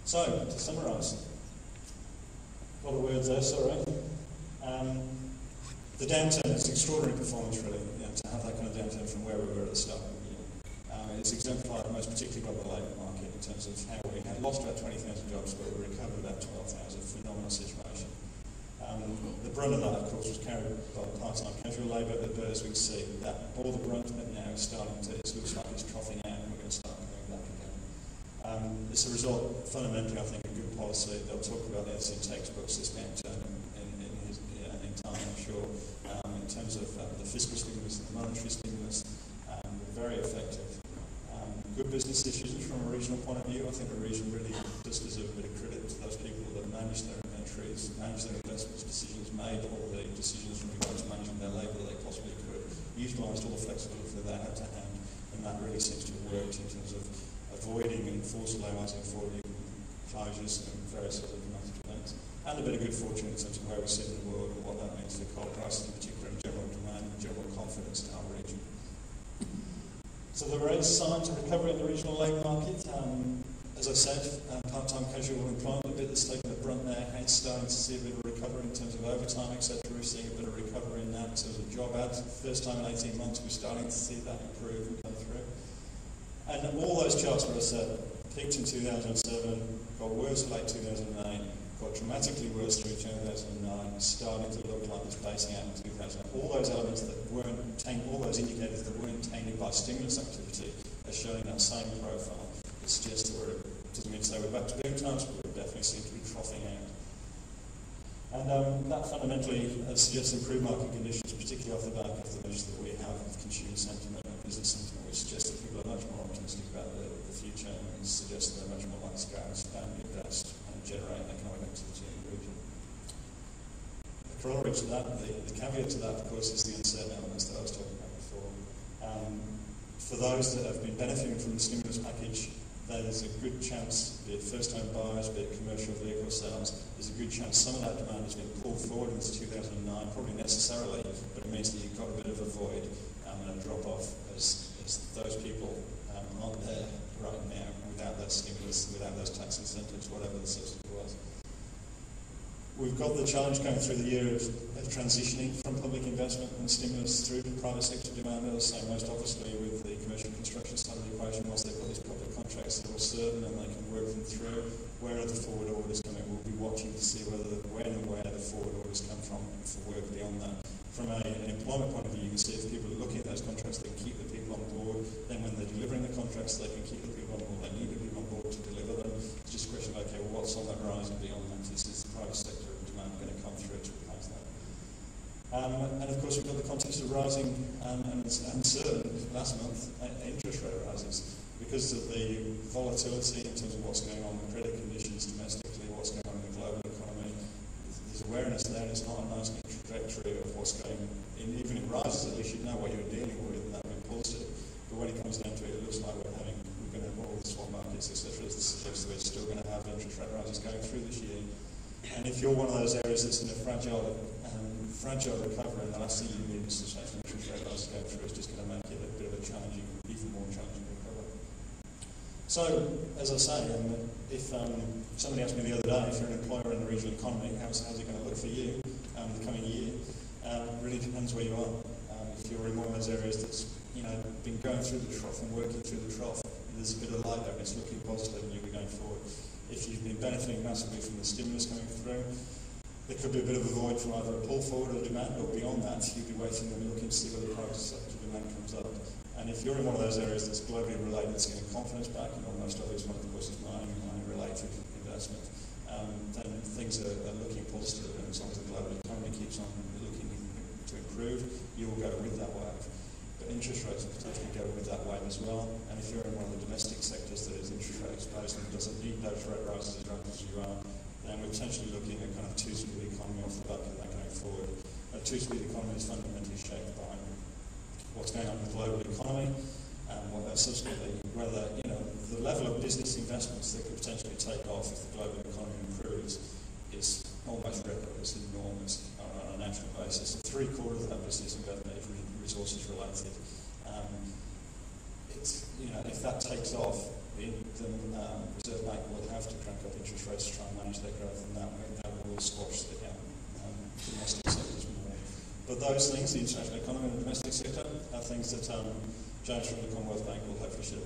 So, to summarise, a lot of words there, sorry. The downturn is extraordinary performance, really, to have that kind of downturn from where we were at the start of the year. It's exemplified most particularly by the labour market in terms of how we had lost about 20,000 jobs, but we recovered about 12,000. Phenomenal situation. The brunt of that, of course, was carried by part-time casual labour, but as we can see, that all the brunt of it now is starting to, it looks like it's troughing out, and we're going to start coming back again. It's a result, fundamentally, I think, of good policy. They'll talk about this in textbooks, this downturn in time, I'm sure. In terms of the fiscal stimulus and the monetary stimulus, very effective. Good business decisions from a regional point of view. I think the region really does deserve a bit of credit to those people that manage their inventories, manage their investments, decisions made, all the decisions from regards to managing their labour they possibly could, utilised all the flexibility that they had to hand, and that really seems to have worked in terms of avoiding and forciblising forwarding closures and various other dramatic events, and a bit of good fortune in terms of where we sit in the world and what that means for coal prices in particular, and general demand and general confidence in our region. So there are signs of recovery in the regional labour market. As I said, part-time casual employment, a bit that's taken the brunt there, hence starting to see a bit of recovery in terms of overtime, etc. We're seeing a bit of recovery in that in terms of job ads. First time in 18 months, we're starting to see that improve and come through. And all those charts, where I said, peaked in 2007, got worse in late 2008, got dramatically worse through 2009, starting to look like it's basing out in 2000. All those elements that weren't all those indicators that weren't tainted by stimulus activity are showing that same profile. It suggests that doesn't mean to say we're back to boom times, but we definitely seem to be troughing out. And that fundamentally suggests improved market conditions, particularly off the back of the measures that we have of consumer sentiment and business sentiment, which suggests that people are much more optimistic about the future and suggests that they're much more likely to go and invest and generate economic activity in the region. The corollary to that, the caveat to that, of course, is the uncertain elements that I was talking about before. For those that have been benefiting from the stimulus package, there's a good chance, be it first-time buyers, be it commercial vehicle sales, there's a good chance some of that demand has been pulled forward into 2009, probably necessarily, but it means that you've got a bit of a void and a drop-off as those people aren't there right now without that stimulus, without those tax incentives, whatever the subsidy was. We've got the challenge going through the year of transitioning from public investment and stimulus through to private sector demand. As I say, most obviously with the commercial construction side of the equation, whilst they've got these public contracts that are certain and they can work them through, where are the forward orders coming? We'll be watching to see when and where the forward orders come from for work beyond that. From an employment point of view, you can see if people are looking at those contracts, they can keep the people on board. Then when they're delivering the contracts, they can keep the people on board. They need the people on board to deliver them. It's just a question of, okay, well, what's on that horizon beyond that? Is the private sector demand going to come through to replace that? And of course, we've got the context of rising and uncertain last month interest rate rises because of the volatility in terms of what's going on with credit conditions domestically, what's going on in the global economy. There's awareness there, and it's not a nice trajectory of what's going on. Even in rises, at least you know what you're dealing with, and that will be positive. But when it comes down to it, it looks like we're going to have all the swap markets, etc. This suggests that we're still going to have interest rate rises going through this year. And if you're one of those areas that's in a fragile recovery, and the last thing you need is substantial interest rate rises going through, is just going to make it a bit of a challenging, even more challenging recovery. So, as I say, if somebody asked me the other day, if you're an employer in the regional economy, how's it going to look for you the coming year? Really depends where you are. If you're in one of those areas that's been going through the trough and working through the trough, there's a bit of light there and it's looking positive and you'll be going forward. If you've been benefiting massively from the stimulus coming through, there could be a bit of a void from either a pull forward of demand, or beyond that, you'll be waiting and looking to see whether the private sector demand comes up. And if you're in one of those areas that's globally related, that's getting confidence back, and almost always one of the courses mining-related investment, then things are looking positive, and as long as the global economy keeps on looking to improve, you'll go with that wave. But interest rates will potentially go with that wave as well. And if you're in one of the domestic sectors that is interest rate exposed and doesn't need those rate rises as rapid as you are, then we're potentially looking at kind of two-speed economy off the back of that going forward. A two-speed economy is fundamentally shaped by what's going on in the global economy and subsequently whether the level of business investments that could potentially take off if the global economy improves is almost record. It's enormous on a national basis. So 3/4 of that business investment is resources related. If that takes off, be, then Reserve Bank will have to crank up interest rates to try and manage their growth, and that will squash the domestic sectors more. But those things, the international economy and the domestic sector, are things that James from the Commonwealth Bank will hopefully shed